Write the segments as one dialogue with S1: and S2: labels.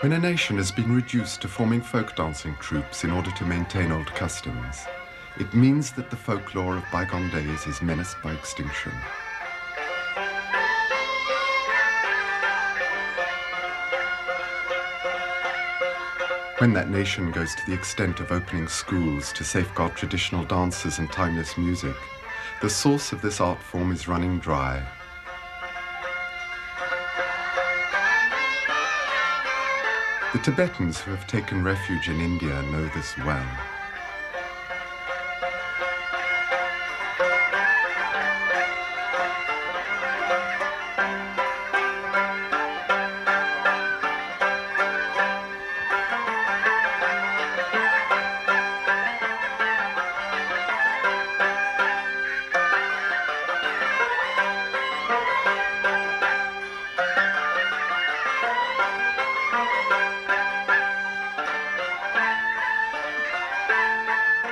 S1: When a nation has been reduced to forming folk dancing troupes in order to maintain old customs, it means that the folklore of bygone days is menaced by extinction. When that nation goes to the extent of opening schools to safeguard traditional dances and timeless music, the source of this art form is running dry. The Tibetans who have taken refuge in India know this well.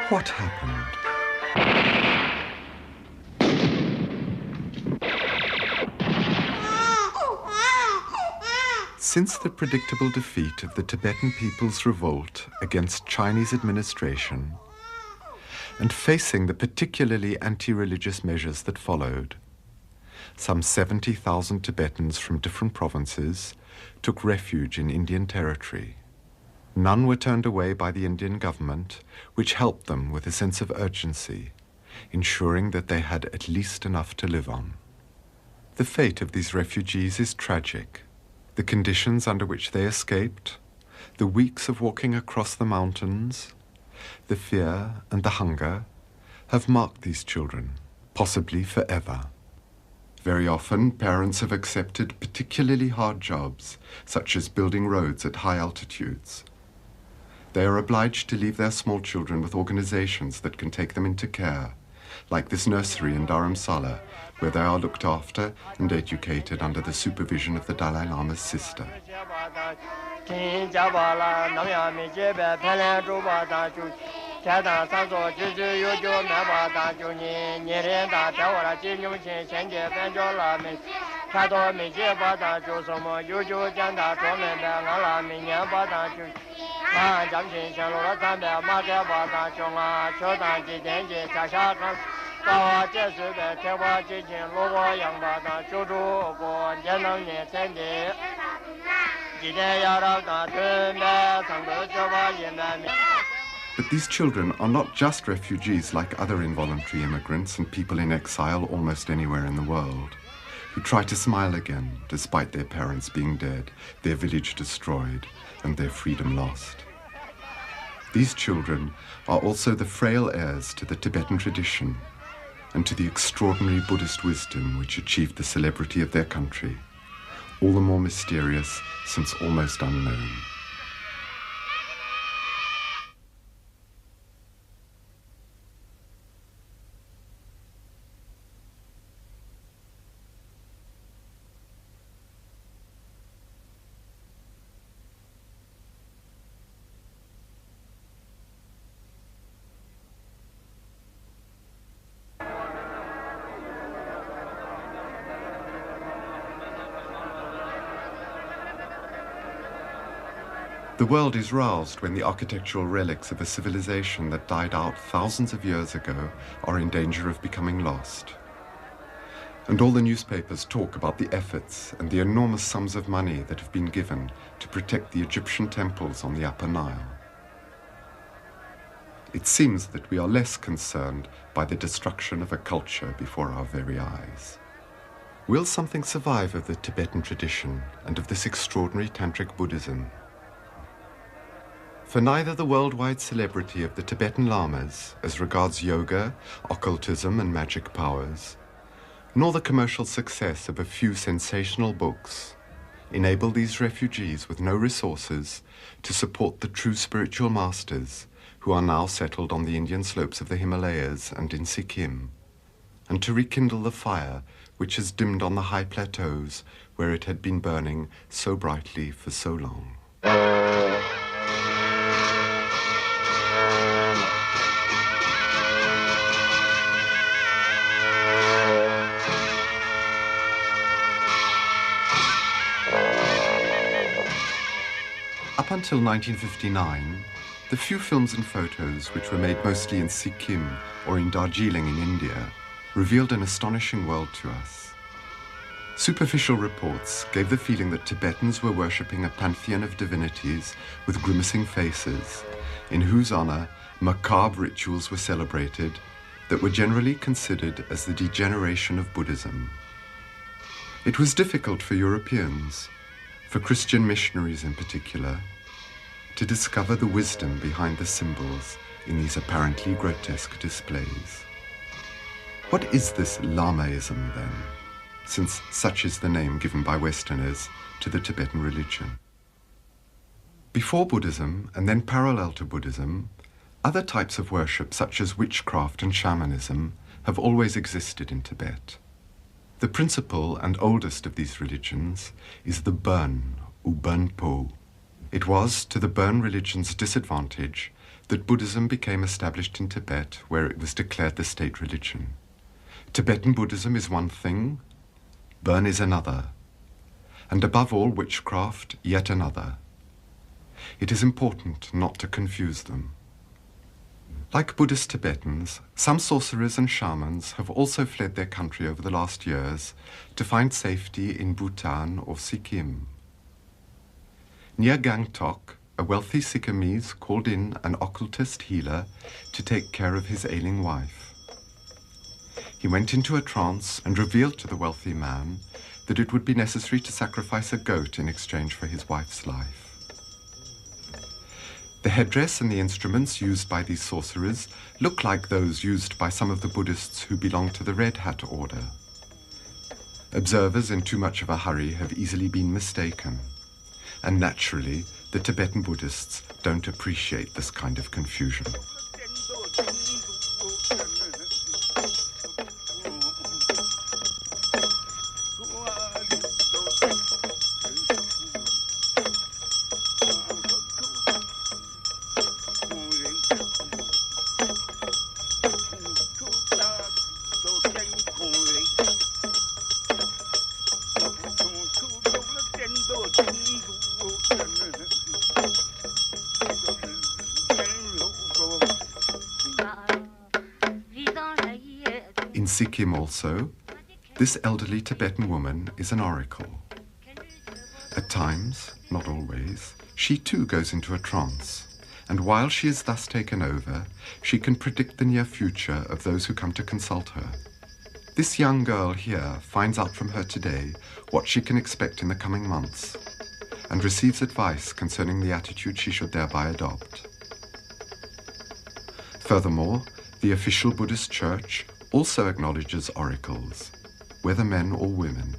S1: What happened? Since the predictable defeat of the Tibetan people's revolt against Chinese administration, and facing the particularly anti-religious measures that followed, some 70,000 Tibetans from different provinces took refuge in Indian territory. None were turned away by the Indian government, which helped them with a sense of urgency, ensuring that they had at least enough to live on. The fate of these refugees is tragic. The conditions under which they escaped, the weeks of walking across the mountains, the fear and the hunger have marked these children, possibly forever. Very often, parents have accepted particularly hard jobs, such as building roads at high altitudes. They are obliged to leave their small children with organizations that can take them into care, like this nursery in Dharamsala, where they are looked after and educated under the supervision of the Dalai Lama's sister. But these children are not just refugees like other involuntary immigrants and people in exile almost anywhere in the world, who try to smile again despite their parents being dead, their village destroyed, and their freedom lost. These children are also the frail heirs to the Tibetan tradition and to the extraordinary Buddhist wisdom which achieved the celebrity of their country, all the more mysterious since almost unknown. The world is roused when the architectural relics of a civilization that died out thousands of years ago are in danger of becoming lost. And all the newspapers talk about the efforts and the enormous sums of money that have been given to protect the Egyptian temples on the Upper Nile. It seems that we are less concerned by the destruction of a culture before our very eyes. Will something survive of the Tibetan tradition and of this extraordinary tantric Buddhism? For neither the worldwide celebrity of the Tibetan lamas as regards yoga, occultism and magic powers, nor the commercial success of a few sensational books enable these refugees with no resources to support the true spiritual masters who are now settled on the Indian slopes of the Himalayas and in Sikkim, and to rekindle the fire which has dimmed on the high plateaus where it had been burning so brightly for so long. until 1959, the few films and photos which were made mostly in Sikkim or in Darjeeling in India revealed an astonishing world to us. Superficial reports gave the feeling that Tibetans were worshipping a pantheon of divinities with grimacing faces, in whose honor macabre rituals were celebrated that were generally considered as the degeneration of Buddhism. It was difficult for Europeans, for Christian missionaries in particular, to discover the wisdom behind the symbols in these apparently grotesque displays. What is this Lamaism then, since such is the name given by Westerners to the Tibetan religion? Before Buddhism, and then parallel to Buddhism, other types of worship such as witchcraft and shamanism have always existed in Tibet. The principal and oldest of these religions is the Burn, or Burnpo. It was to the Burn religion's disadvantage that Buddhism became established in Tibet, where it was declared the state religion. Tibetan Buddhism is one thing, Burn is another, and above all witchcraft yet another. It is important not to confuse them. Like Buddhist Tibetans, some sorcerers and shamans have also fled their country over the last years to find safety in Bhutan or Sikkim. Near Gangtok, a wealthy Sikkimese called in an occultist healer to take care of his ailing wife. He went into a trance and revealed to the wealthy man that it would be necessary to sacrifice a goat in exchange for his wife's life. The headdress and the instruments used by these sorcerers look like those used by some of the Buddhists who belong to the Red Hat order. Observers in too much of a hurry have easily been mistaken, and naturally, the Tibetan Buddhists don't appreciate this kind of confusion. In Sikkim also, this elderly Tibetan woman is an oracle. At times, not always, she too goes into a trance, and while she is thus taken over, she can predict the near future of those who come to consult her. This young girl here finds out from her today what she can expect in the coming months, and receives advice concerning the attitude she should thereby adopt. Furthermore, the official Buddhist church also acknowledges oracles, whether men or women.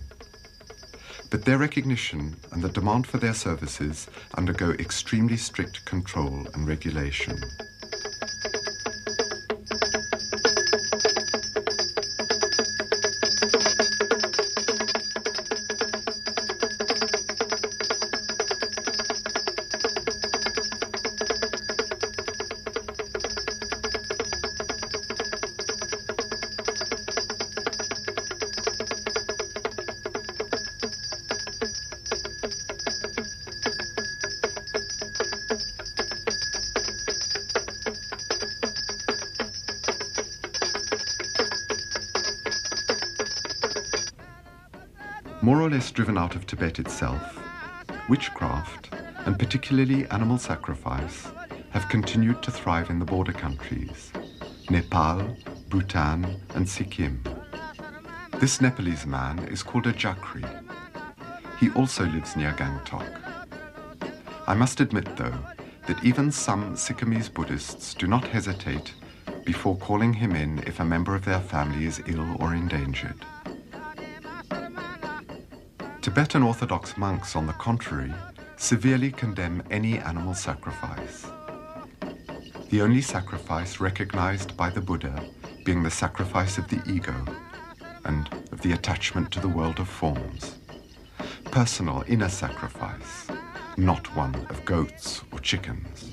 S1: But their recognition and the demand for their services undergo extremely strict control and regulation. More or less driven out of Tibet itself, witchcraft, and particularly animal sacrifice, have continued to thrive in the border countries, Nepal, Bhutan, and Sikkim. This Nepalese man is called a Jakri. He also lives near Gangtok. I must admit, though, that even some Sikkimese Buddhists do not hesitate before calling him in if a member of their family is ill or endangered. Tibetan Orthodox monks, on the contrary, severely condemn any animal sacrifice. The only sacrifice recognized by the Buddha being the sacrifice of the ego and of the attachment to the world of forms. Personal inner sacrifice, not one of goats or chickens.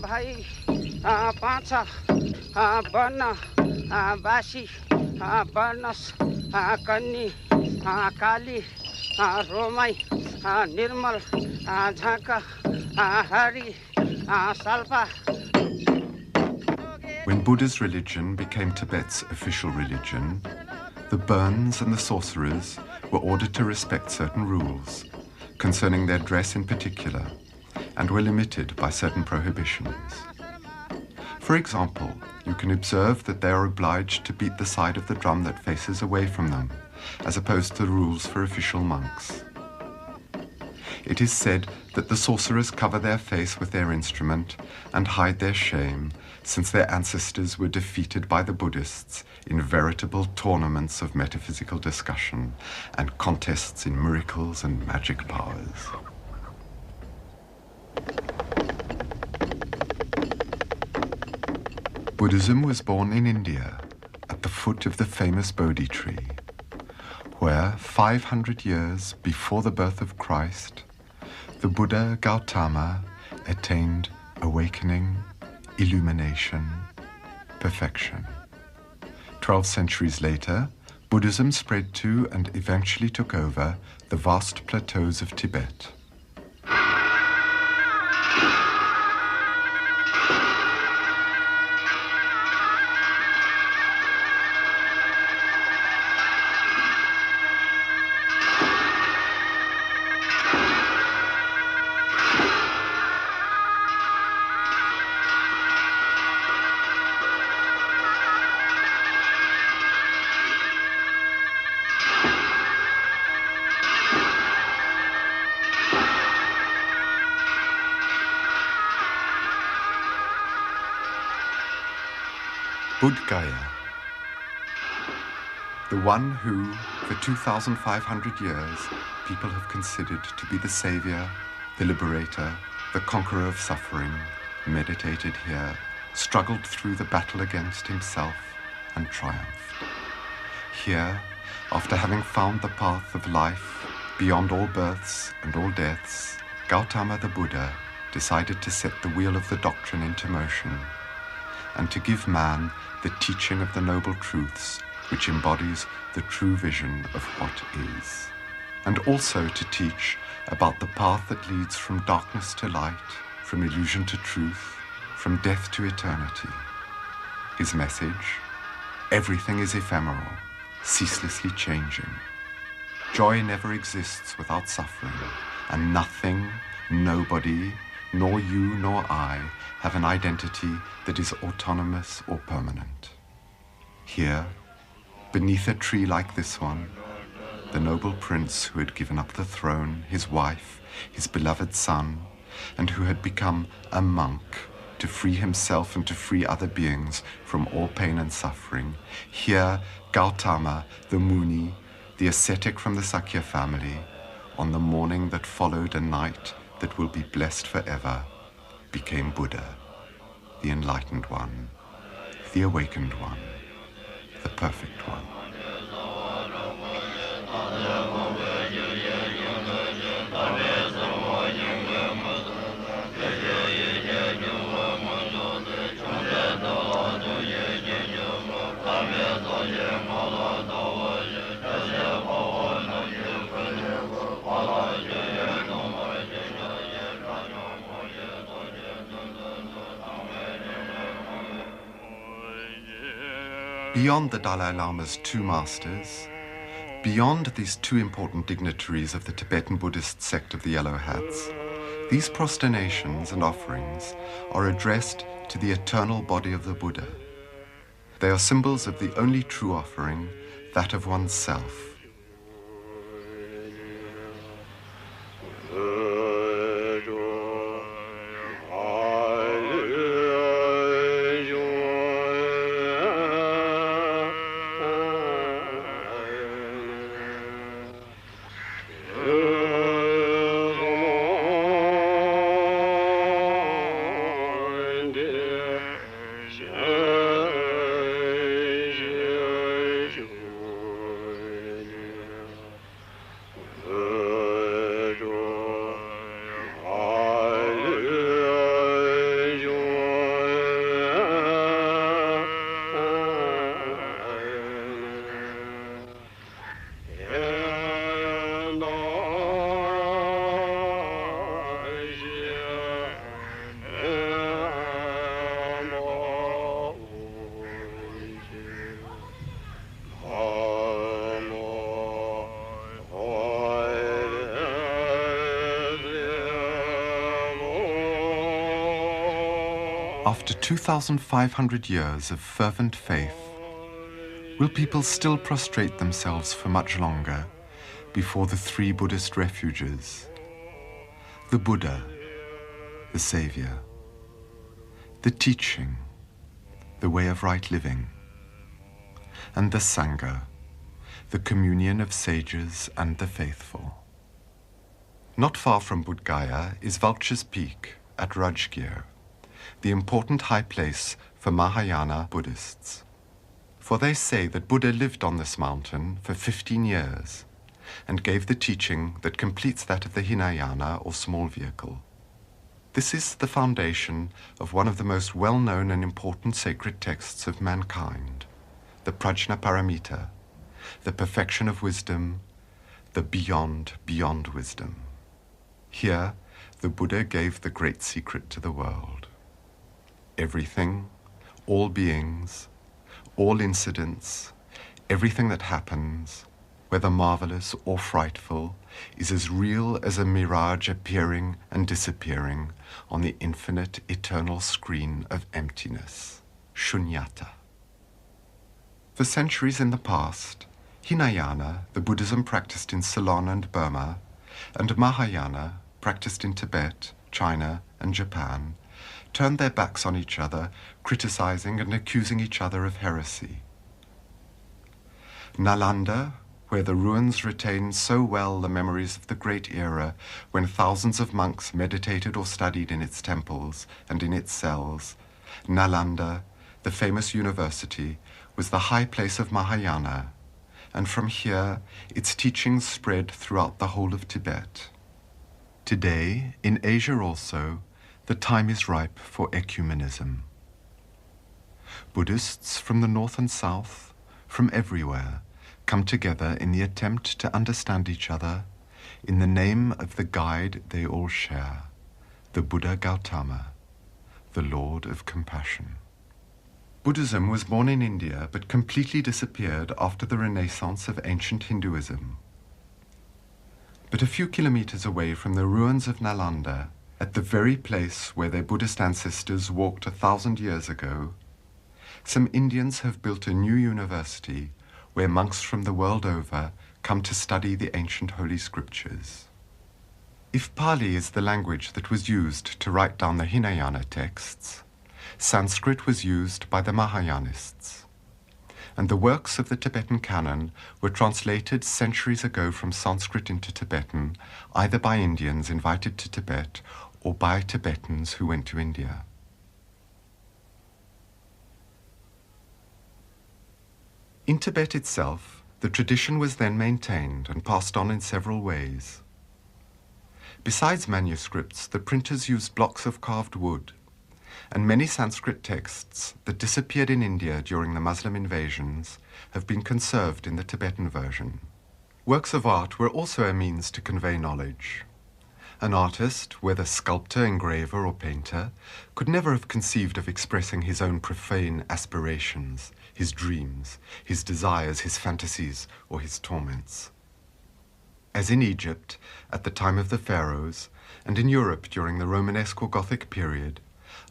S2: भाइ पाँच वर्ण बासी वर्णस कन्नी काली रोमाई निर्मल झाँक Hari salpa.
S1: When Buddha's religion became Tibet's official religion, the Burns and the sorcerers were ordered to respect certain rules, concerning their dress in particular, and were limited by certain prohibitions. For example, you can observe that they are obliged to beat the side of the drum that faces away from them, as opposed to the rules for official monks. It is said that the sorcerers cover their face with their instrument and hide their shame, since their ancestors were defeated by the Buddhists in veritable tournaments of metaphysical discussion and contests in miracles and magic powers. Buddhism was born in India, at the foot of the famous Bodhi tree, where 500 years before the birth of Christ, the Buddha Gautama attained awakening, illumination, perfection. 12 centuries later, Buddhism spread to and eventually took over the vast plateaus of Tibet. Buddhgaya, the one who, for 2,500 years, people have considered to be the savior, the liberator, the conqueror of suffering, meditated here, struggled through the battle against himself, and triumphed. Here, after having found the path of life beyond all births and all deaths, Gautama the Buddha decided to set the wheel of the doctrine into motion and to give man the teaching of the noble truths which embodies the true vision of what is, and also to teach about the path that leads from darkness to light, from illusion to truth, from death to eternity. His message: everything is ephemeral, ceaselessly changing. Joy never exists without suffering, and nothing, nobody, nor you nor I have an identity that is autonomous or permanent. Here, beneath a tree like this one, the noble prince who had given up the throne, his wife, his beloved son, and who had become a monk to free himself and to free other beings from all pain and suffering, here Gautama, the Muni, the ascetic from the Sakya family, on the morning that followed a night that will be blessed forever, became Buddha, the enlightened one, the awakened one, the perfect one. Beyond the Dalai Lama's two masters, beyond these two important dignitaries of the Tibetan Buddhist sect of the Yellow Hats, these prosternations and offerings are addressed to the eternal body of the Buddha. They are symbols of the only true offering, that of oneself. after 2,500 years of fervent faith, will people still prostrate themselves for much longer before the three Buddhist refuges? The Buddha, the Savior, the teaching, the way of right living, and the Sangha, the communion of sages and the faithful. Not far from Bodh Gaya is Vulture's Peak at Rajgir, the important high place for Mahayana Buddhists. For they say that Buddha lived on this mountain for 15 years and gave the teaching that completes that of the Hinayana or small vehicle. This is the foundation of one of the most well-known and important sacred texts of mankind, the Prajnaparamita, the perfection of wisdom, the beyond wisdom. Here, the Buddha gave the great secret to the world. Everything, all beings, all incidents, everything that happens, whether marvelous or frightful, is as real as a mirage appearing and disappearing on the infinite, eternal screen of emptiness, shunyata. For centuries in the past, Hinayana, the Buddhism practiced in Ceylon and Burma, and Mahayana, practiced in Tibet, China, and Japan, turned their backs on each other, criticizing and accusing each other of heresy. Nalanda, where the ruins retain so well the memories of the great era when thousands of monks meditated or studied in its temples and in its cells, Nalanda, the famous university, was the high place of Mahayana, and from here its teachings spread throughout the whole of Tibet. Today, in Asia also, the time is ripe for ecumenism. Buddhists from the north and south, from everywhere, come together in the attempt to understand each other in the name of the guide they all share, the Buddha Gautama, the Lord of Compassion. Buddhism was born in India but completely disappeared after the renaissance of ancient Hinduism. But a few kilometers away from the ruins of Nalanda, at the very place where their Buddhist ancestors walked 1,000 years ago, some Indians have built a new university where monks from the world over come to study the ancient holy scriptures. If Pali is the language that was used to write down the Hinayana texts, Sanskrit was used by the Mahayanists, and the works of the Tibetan canon were translated centuries ago from Sanskrit into Tibetan, either by Indians invited to Tibet or by Tibetans who went to India. In Tibet itself, the tradition was then maintained and passed on in several ways. Besides manuscripts, the printers used blocks of carved wood, and many Sanskrit texts that disappeared in India during the Muslim invasions have been conserved in the Tibetan version. Works of art were also a means to convey knowledge. An artist, whether sculptor, engraver, or painter, could never have conceived of expressing his own profane aspirations, his dreams, his desires, his fantasies, or his torments. As in Egypt, at the time of the pharaohs, and in Europe during the Romanesque or Gothic period,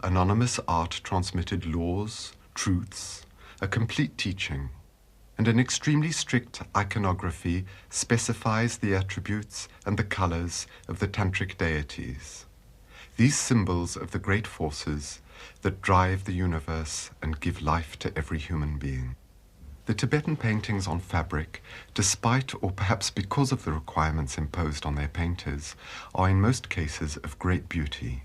S1: anonymous art transmitted laws, truths, a complete teaching, and an extremely strict iconography specifies the attributes and the colors of the tantric deities, these symbols of the great forces that drive the universe and give life to every human being. The Tibetan paintings on fabric, despite or perhaps because of the requirements imposed on their painters, are in most cases of great beauty.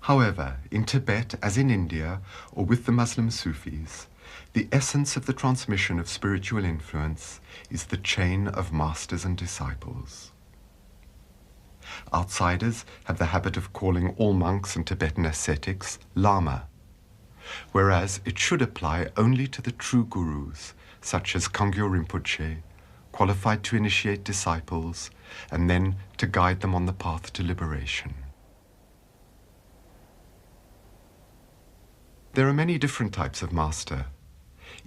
S1: However, in Tibet, as in India, or with the Muslim Sufis, the essence of the transmission of spiritual influence is the chain of masters and disciples. Outsiders have the habit of calling all monks and Tibetan ascetics Lama, whereas it should apply only to the true gurus, such as Kangyo Rinpoche, qualified to initiate disciples and then to guide them on the path to liberation. There are many different types of master.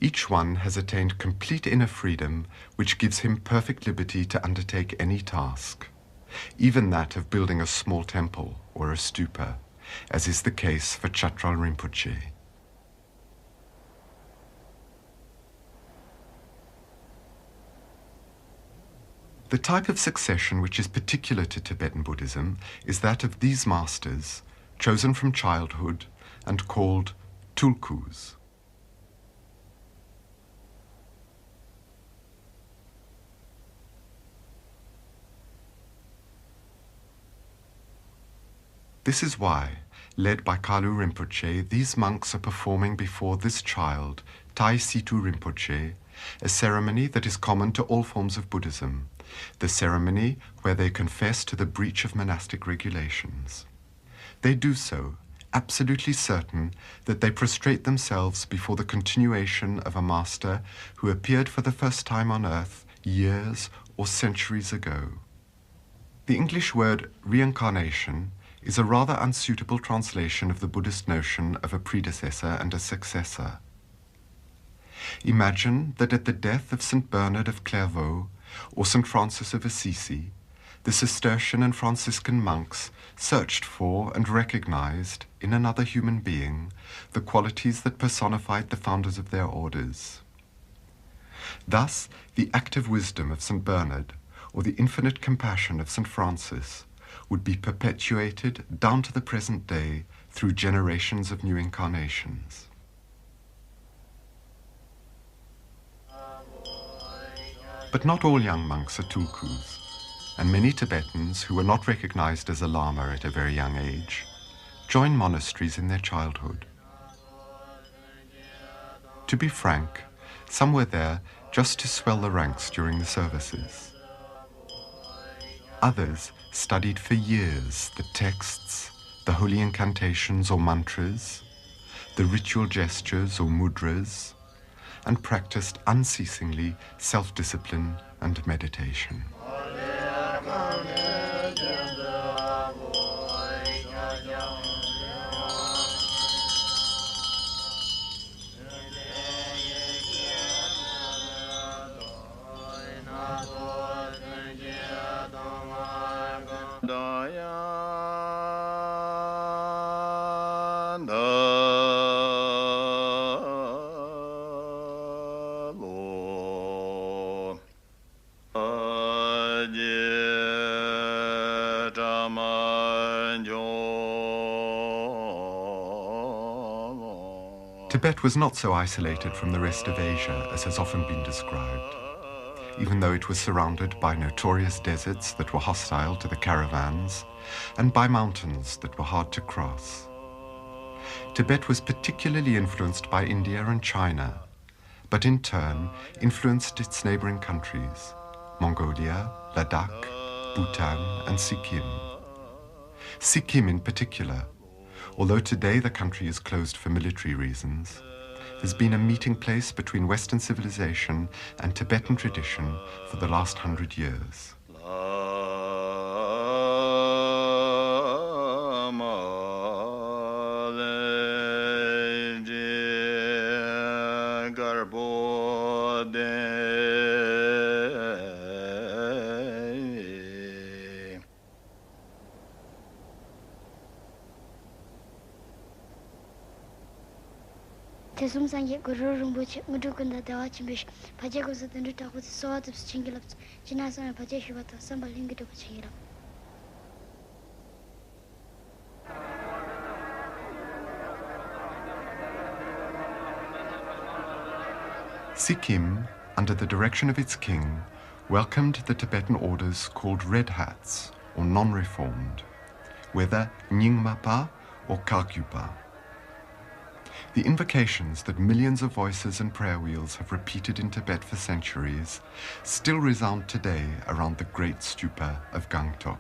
S1: Each one has attained complete inner freedom, which gives him perfect liberty to undertake any task, even that of building a small temple or a stupa, as is the case for Chatral Rinpoche. The type of succession which is particular to Tibetan Buddhism is that of these masters, chosen from childhood and called tulkus. This is why, led by Kalu Rinpoche, these monks are performing before this child, Tai Situ Rinpoche, a ceremony that is common to all forms of Buddhism, the ceremony where they confess to the breach of monastic regulations. They do so, absolutely certain that they prostrate themselves before the continuation of a master who appeared for the first time on earth years or centuries ago. The English word reincarnation is a rather unsuitable translation of the Buddhist notion of a predecessor and a successor. Imagine that at the death of St. Bernard of Clairvaux or St. Francis of Assisi, the Cistercian and Franciscan monks searched for and recognized in another human being the qualities that personified the founders of their orders. Thus, the active wisdom of St. Bernard or the infinite compassion of St. Francis would be perpetuated down to the present day through generations of new incarnations. But not all young monks are tulkus, and many Tibetans who were not recognized as a Lama at a very young age join monasteries in their childhood. To be frank, some were there just to swell the ranks during the services. Others studied for years the texts, the holy incantations or mantras, the ritual gestures or mudras, and practiced unceasingly self-discipline and meditation. Tibet was not so isolated from the rest of Asia as has often been described, even though it was surrounded by notorious deserts that were hostile to the caravans and by mountains that were hard to cross. Tibet was particularly influenced by India and China, but in turn influenced its neighboring countries, Mongolia, Ladakh, Bhutan, and Sikkim. Sikkim in particular, although today the country is closed for military reasons, has been a meeting place between Western civilization and Tibetan tradition for the last 100 years. Sikkim, under the direction of its king, welcomed the Tibetan orders called Red Hats, or non-reformed, whether Nyingmapa or Kagyupa. The invocations that millions of voices and prayer wheels have repeated in Tibet for centuries still resound today around the great stupa of Gangtok.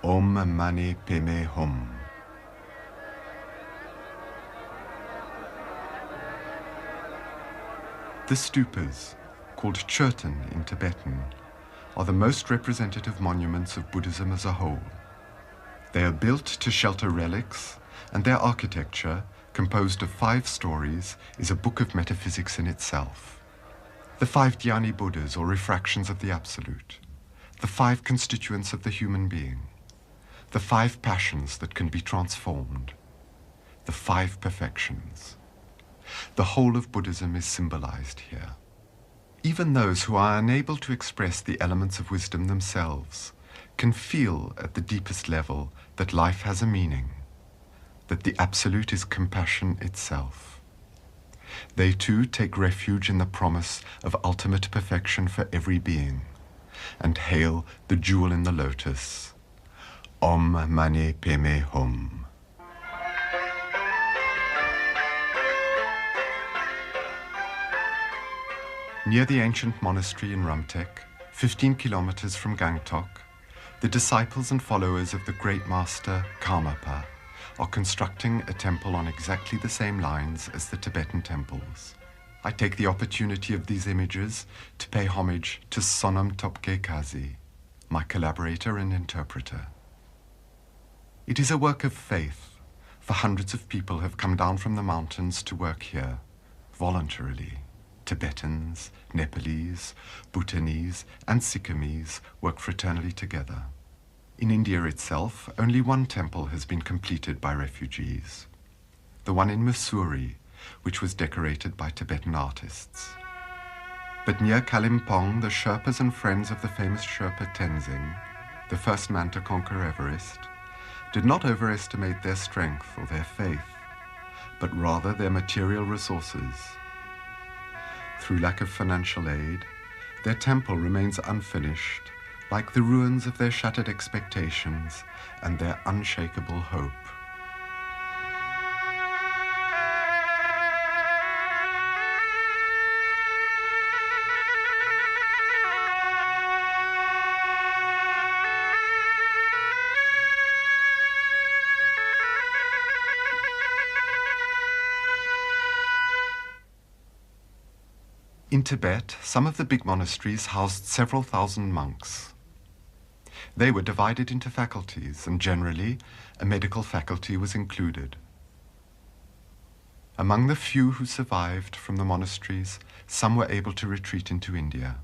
S1: Om Mani Padme Hum. The stupas, called Churten in Tibetan, are the most representative monuments of Buddhism as a whole. They are built to shelter relics, and their architecture, composed of 5 stories, is a book of metaphysics in itself. The 5 dhyani Buddhas, or refractions of the Absolute, the 5 constituents of the human being, the 5 passions that can be transformed, the 5 perfections. The whole of Buddhism is symbolized here. Even those who are unable to express the elements of wisdom themselves can feel at the deepest level that life has a meaning, that the Absolute is compassion itself. They too take refuge in the promise of ultimate perfection for every being, and hail the jewel in the lotus, Om Mani Padme Hum. Near the ancient monastery in Rumtek, 15 kilometers from Gangtok, the disciples and followers of the great master Karmapa are constructing a temple on exactly the same lines as the Tibetan temples. I take the opportunity of these images to pay homage to Sonam Topge Kazi, my collaborator and interpreter. It is a work of faith, for hundreds of people have come down from the mountains to work here, voluntarily. Tibetans, Nepalese, Bhutanese, and Sikkimese work fraternally together. In India itself, only one temple has been completed by refugees, the one in Mussoorie, which was decorated by Tibetan artists. But near Kalimpong, the Sherpas and friends of the famous Sherpa Tenzing, the first man to conquer Everest, did not overestimate their strength or their faith, but rather their material resources. Through lack of financial aid, their temple remains unfinished, like the ruins of their shattered expectations and their unshakable hope. In Tibet, some of the big monasteries housed several thousand monks. They were divided into faculties, and generally, a medical faculty was included. Among the few who survived from the monasteries, some were able to retreat into India.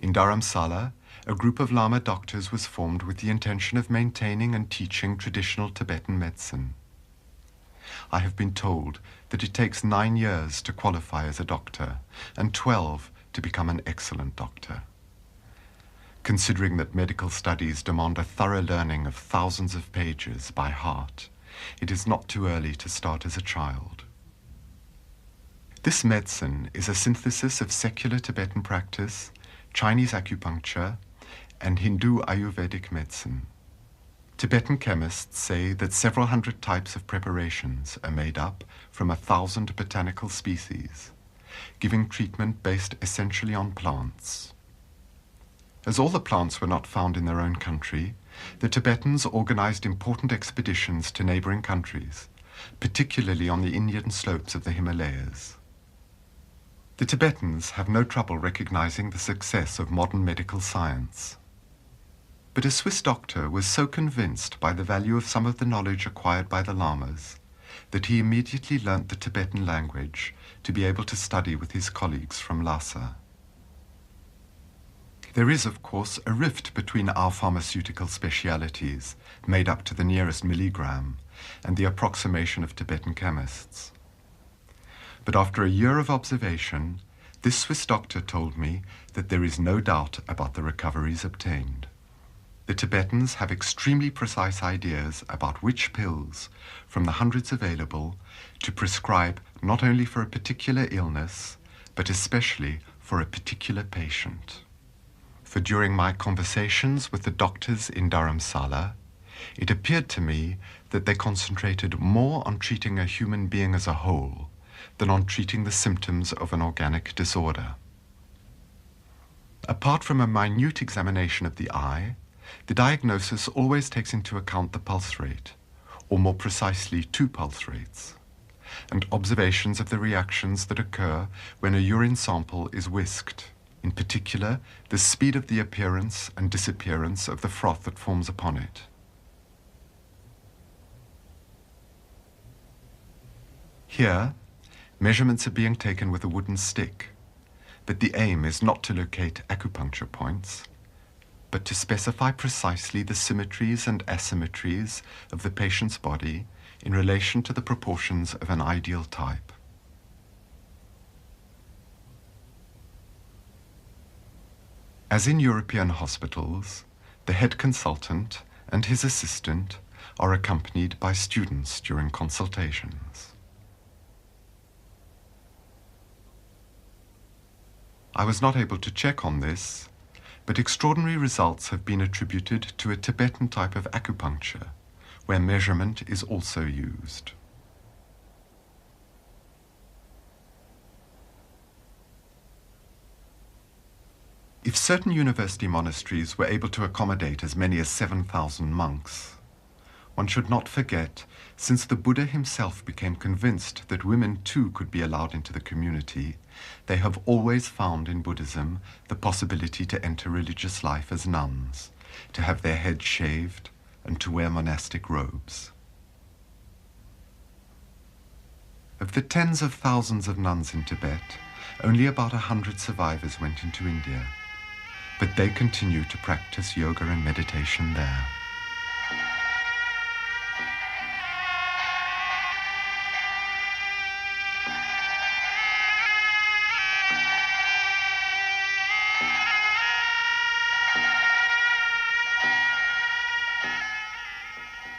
S1: In Dharamsala, a group of Lama doctors was formed with the intention of maintaining and teaching traditional Tibetan medicine. I have been told that it takes 9 years to qualify as a doctor and 12 to become an excellent doctor. Considering that medical studies demand a thorough learning of thousands of pages by heart, it is not too early to start as a child. This medicine is a synthesis of secular Tibetan practice, Chinese acupuncture, and Hindu Ayurvedic medicine. Tibetan chemists say that several hundred types of preparations are made up from 1,000 botanical species, giving treatment based essentially on plants. As all the plants were not found in their own country, the Tibetans organized important expeditions to neighboring countries, particularly on the Indian slopes of the Himalayas. The Tibetans have no trouble recognizing the success of modern medical science. But a Swiss doctor was so convinced by the value of some of the knowledge acquired by the Lamas that he immediately learnt the Tibetan language to be able to study with his colleagues from Lhasa. There is, of course, a rift between our pharmaceutical specialities, made up to the nearest milligram, and the approximation of Tibetan chemists. But after a year of observation, this Swiss doctor told me that there is no doubt about the recoveries obtained. The Tibetans have extremely precise ideas about which pills, from the hundreds available, to prescribe not only for a particular illness, but especially for a particular patient. For during my conversations with the doctors in Dharamsala, it appeared to me that they concentrated more on treating a human being as a whole than on treating the symptoms of an organic disorder. Apart from a minute examination of the eye, the diagnosis always takes into account the pulse rate, or more precisely 2 pulse rates, and observations of the reactions that occur when a urine sample is whisked, in particular the speed of the appearance and disappearance of the froth that forms upon it. Here, measurements are being taken with a wooden stick, but the aim is not to locate acupuncture points, but to specify precisely the symmetries and asymmetries of the patient's body in relation to the proportions of an ideal type. As in European hospitals, the head consultant and his assistant are accompanied by students during consultations. I was not able to check on this, but extraordinary results have been attributed to a Tibetan type of acupuncture, where measurement is also used. If certain university monasteries were able to accommodate as many as 7,000 monks, one should not forget, since the Buddha himself became convinced that women too could be allowed into the community, they have always found in Buddhism the possibility to enter religious life as nuns, to have their heads shaved, and to wear monastic robes. Of the tens of thousands of nuns in Tibet, only about 100 survivors went into India, but they continue to practice yoga and meditation there.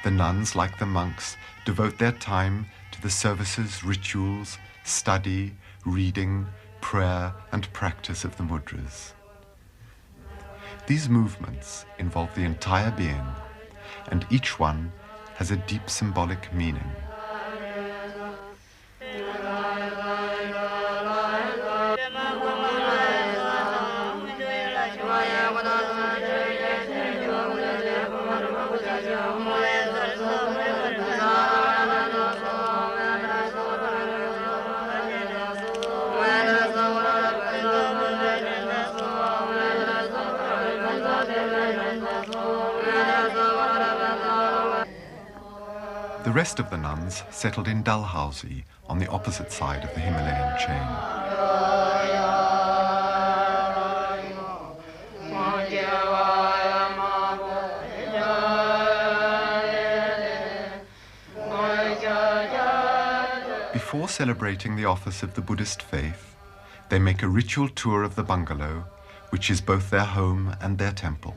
S1: The nuns, like the monks, devote their time to the services, rituals, study, reading, prayer, and practice of the mudras. These movements involve the entire being, and each one has a deep symbolic meaning. The rest of the nuns settled in Dalhousie on the opposite side of the Himalayan chain. Before celebrating the office of the Buddhist faith, they make a ritual tour of the bungalow, which is both their home and their temple.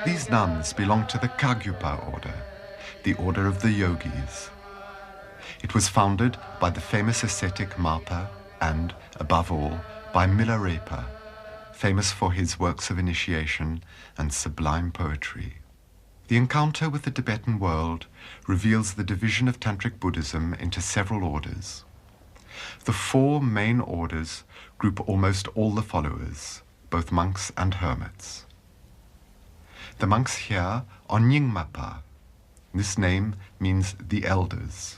S1: These nuns belong to the Kagyupa order, the order of the yogis. It was founded by the famous ascetic Mapa and, above all, by Milarepa, famous for his works of initiation and sublime poetry. The encounter with the Tibetan world reveals the division of Tantric Buddhism into several orders. The four main orders group almost all the followers, both monks and hermits. The monks here are Nyingmapa. This name means the elders.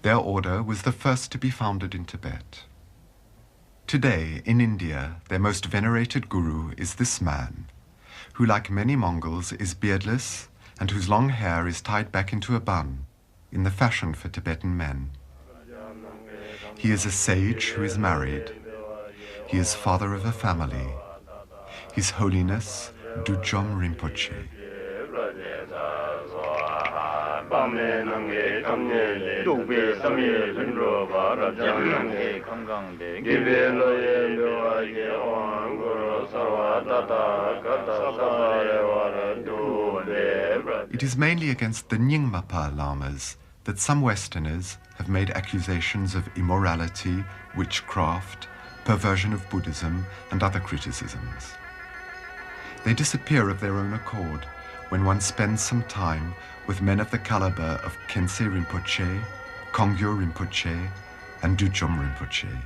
S1: Their order was the first to be founded in Tibet. Today, in India, their most venerated guru is this man, who, like many Mongols, is beardless and whose long hair is tied back into a bun, in the fashion for Tibetan men. He is a sage who is married. He is father of a family. His Holiness, Dujom Rinpoche. It is mainly against the Nyingmapa lamas that some Westerners have made accusations of immorality, witchcraft, perversion of Buddhism, and other criticisms. They disappear of their own accord when one spends some time with men of the caliber of Khyentse Rinpoche, Kongyo Rinpoche, and Dujom Rinpoche.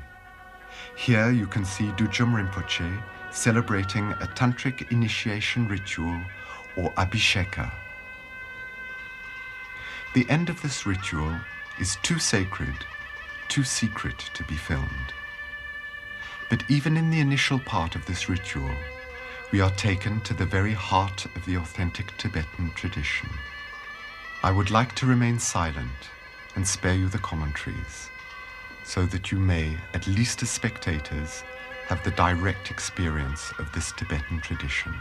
S1: Here you can see Dujom Rinpoche celebrating a tantric initiation ritual, or abhisheka. The end of this ritual is too sacred too secret to be filmed. But even in the initial part of this ritual, we are taken to the very heart of the authentic Tibetan tradition. I would like to remain silent and spare you the commentaries, so that you may, at least as spectators, have the direct experience of this Tibetan tradition.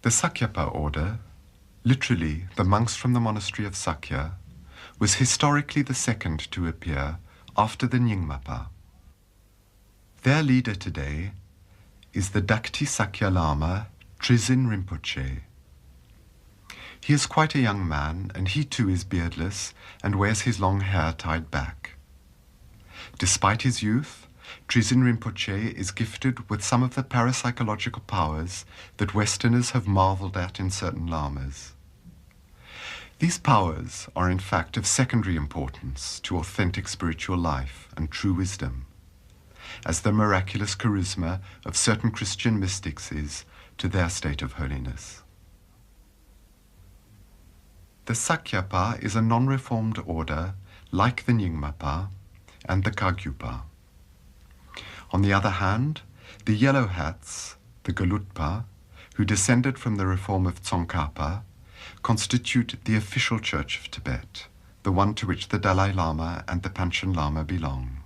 S1: The Sakyapa order, literally the monks from the monastery of Sakya, was historically the second to appear after the Nyingmapa. Their leader today is the Dakti Sakya Lama Trizin Rinpoche. He is quite a young man, and he too is beardless and wears his long hair tied back. Despite his youth, Trizin Rinpoche is gifted with some of the parapsychological powers that Westerners have marveled at in certain lamas. These powers are in fact of secondary importance to authentic spiritual life and true wisdom, as the miraculous charisma of certain Christian mystics is to their state of holiness. The Sakyapa is a non-reformed order like the Nyingmapa and the Kagyupa. On the other hand, the Yellow Hats, the Gelugpa, who descended from the reform of Tsongkhapa, constitute the official church of Tibet, the one to which the Dalai Lama and the Panchen Lama belong.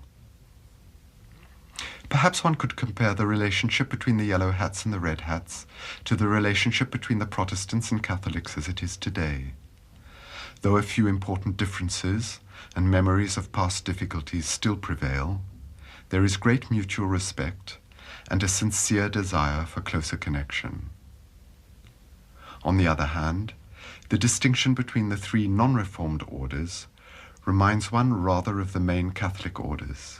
S1: Perhaps one could compare the relationship between the Yellow Hats and the Red Hats to the relationship between the Protestants and Catholics as it is today. Though a few important differences and memories of past difficulties still prevail, there is great mutual respect and a sincere desire for closer connection. On the other hand, the distinction between the three non-reformed orders reminds one rather of the main Catholic orders,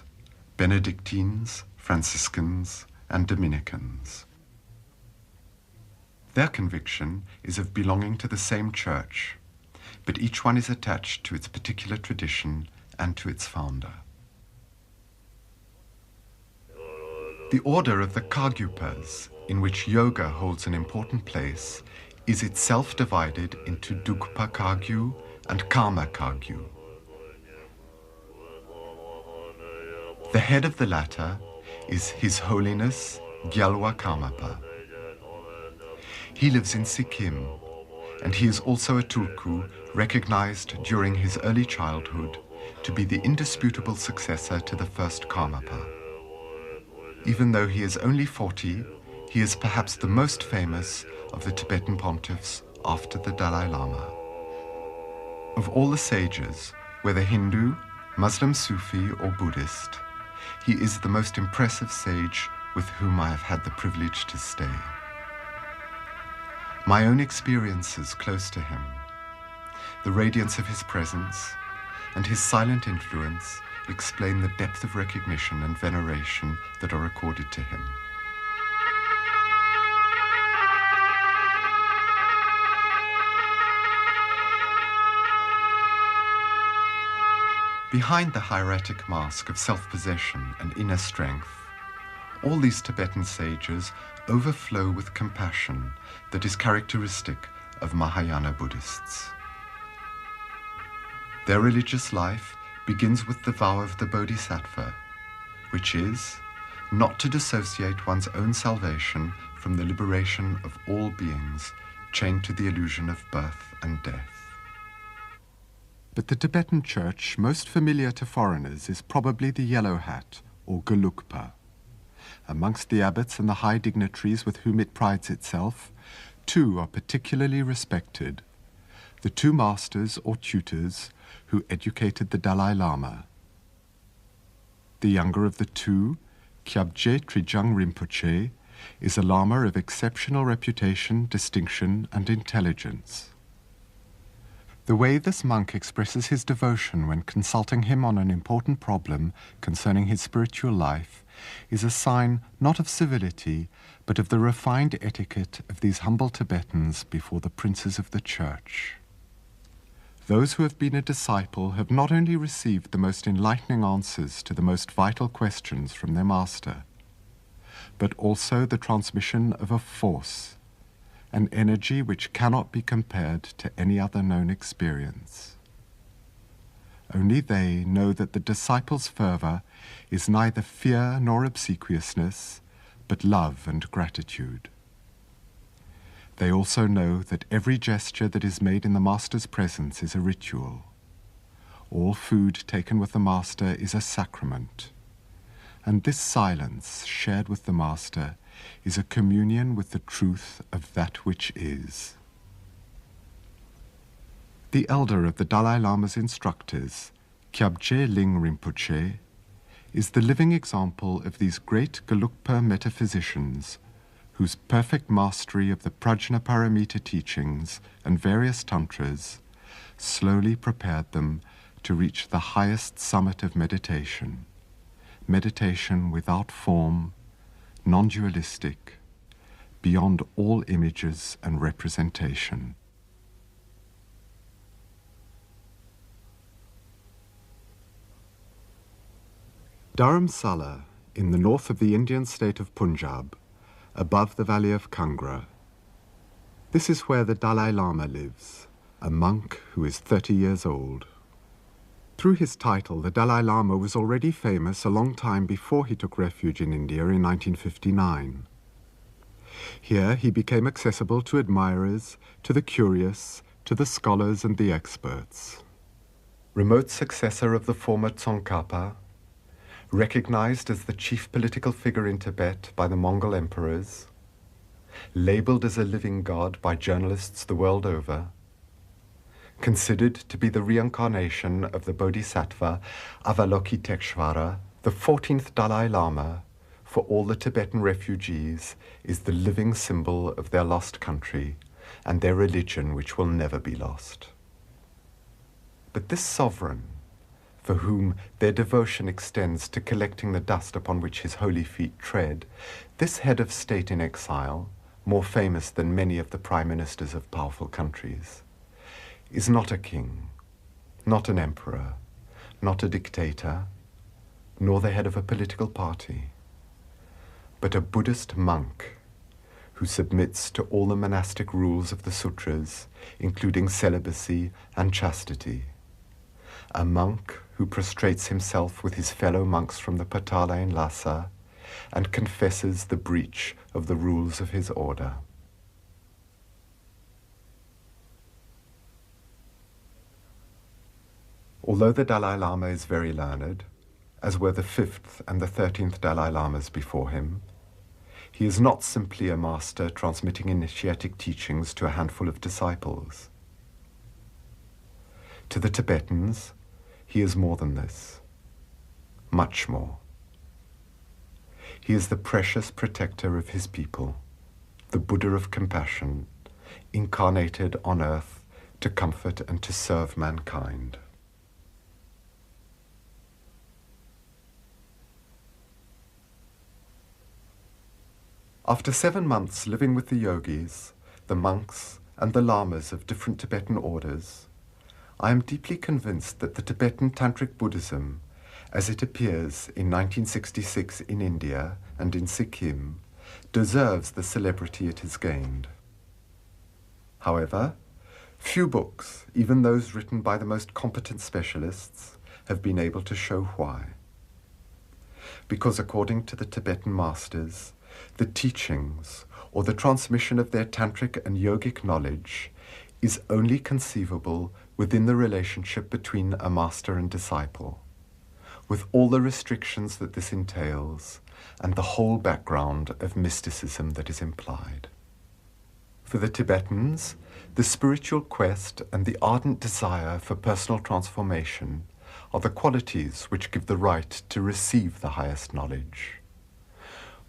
S1: Benedictines, Franciscans, and Dominicans. Their conviction is of belonging to the same church, but each one is attached to its particular tradition and to its founder. The order of the Kagyupas, in which yoga holds an important place, is itself divided into Dukpa Kagyu and Karma Kagyu. The head of the latter is His Holiness Gyalwa Karmapa. He lives in Sikkim, and he is also a Tulku recognized during his early childhood to be the indisputable successor to the first Karmapa. Even though he is only 40, he is perhaps the most famous of the Tibetan pontiffs after the Dalai Lama. Of all the sages Whether Hindu, Muslim, Sufi, or Buddhist, he is the most impressive sage with whom I have had the privilege to stay. My own experiences close to him, the radiance of his presence, and his silent influence explain the depth of recognition and veneration that are accorded to him. Behind the hieratic mask of self-possession and inner strength, all these Tibetan sages overflow with compassion that is characteristic of Mahayana Buddhists. Their religious life begins with the vow of the Bodhisattva, which is not to dissociate one's own salvation from the liberation of all beings chained to the illusion of birth and death. But the Tibetan church most familiar to foreigners is probably the yellow hat, or Gelugpa. Amongst the abbots and the high dignitaries with whom it prides itself, two are particularly respected: the two masters or tutors who educated the Dalai Lama. The younger of the two, Kyabje Trijang Rinpoche, is a Lama of exceptional reputation, distinction, and intelligence. The way this monk expresses his devotion when consulting him on an important problem concerning his spiritual life is a sign not of civility, but of the refined etiquette of these humble Tibetans before the princes of the church. Those who have been a disciple have not only received the most enlightening answers to the most vital questions from their master, but also the transmission of a force, an energy which cannot be compared to any other known experience. Only they know that the disciple's fervor is neither fear nor obsequiousness, but love and gratitude. They also know that every gesture that is made in the Master's presence is a ritual. All food taken with the Master is a sacrament, and this silence shared with the Master is a communion with the truth of that which is. The elder of the Dalai Lama's instructors, Kyabje Ling Rinpoche, is the living example of these great Gelugpa metaphysicians whose perfect mastery of the Prajnaparamita teachings and various tantras slowly prepared them to reach the highest summit of meditation, meditation without form, non-dualistic, beyond all images and representation. Dharamsala, in the north of the Indian state of Punjab, above the valley of Kangra. This is where the Dalai Lama lives, a monk who is 30 years old. Through his title, the Dalai Lama was already famous a long time before he took refuge in India in 1959. Here he became accessible to admirers, to the curious, to the scholars and the experts. Remote successor of the former Tsongkhapa, recognized as the chief political figure in Tibet by the Mongol emperors, labeled as a living god by journalists the world over, considered to be the reincarnation of the Bodhisattva Avalokiteshvara, the 14th Dalai Lama, for all the Tibetan refugees, is the living symbol of their lost country and their religion which will never be lost. But this sovereign, for whom their devotion extends to collecting the dust upon which his holy feet tread, this head of state in exile, more famous than many of the prime ministers of powerful countries, is not a king, not an emperor, not a dictator, nor the head of a political party, but a Buddhist monk who submits to all the monastic rules of the sutras, including celibacy and chastity, a monk who prostrates himself with his fellow monks from the Patala in Lhasa and confesses the breach of the rules of his order. Although the Dalai Lama is very learned, as were the 5th and the 13th Dalai Lamas before him, he is not simply a master transmitting initiatic teachings to a handful of disciples. To the Tibetans, he is more than this, much more. He is the precious protector of his people, the Buddha of compassion, incarnated on earth to comfort and to serve mankind. After 7 months living with the yogis, the monks, and the lamas of different Tibetan orders, I am deeply convinced that the Tibetan Tantric Buddhism, as it appears in 1966 in India and in Sikkim, deserves the celebrity it has gained. However, few books, even those written by the most competent specialists, have been able to show why. Because according to the Tibetan masters, the teachings or the transmission of their tantric and yogic knowledge is only conceivable within the relationship between a master and disciple, with all the restrictions that this entails and the whole background of mysticism that is implied. For the Tibetans, the spiritual quest and the ardent desire for personal transformation are the qualities which give the right to receive the highest knowledge,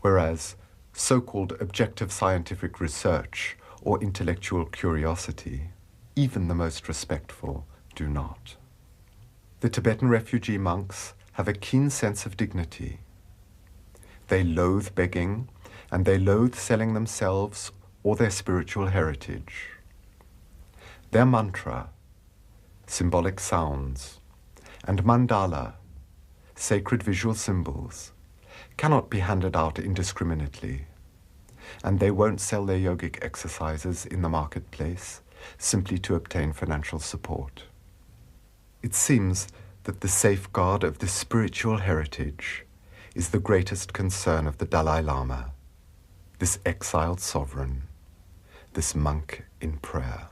S1: whereas so-called objective scientific research or intellectual curiosity, even the most respectful, do not. The Tibetan refugee monks have a keen sense of dignity. They loathe begging, and they loathe selling themselves or their spiritual heritage. Their mantra, symbolic sounds, and mandala, sacred visual symbols, cannot be handed out indiscriminately, and they won't sell their yogic exercises in the marketplace simply to obtain financial support. It seems that the safeguard of this spiritual heritage is the greatest concern of the Dalai Lama, this exiled sovereign, this monk in prayer.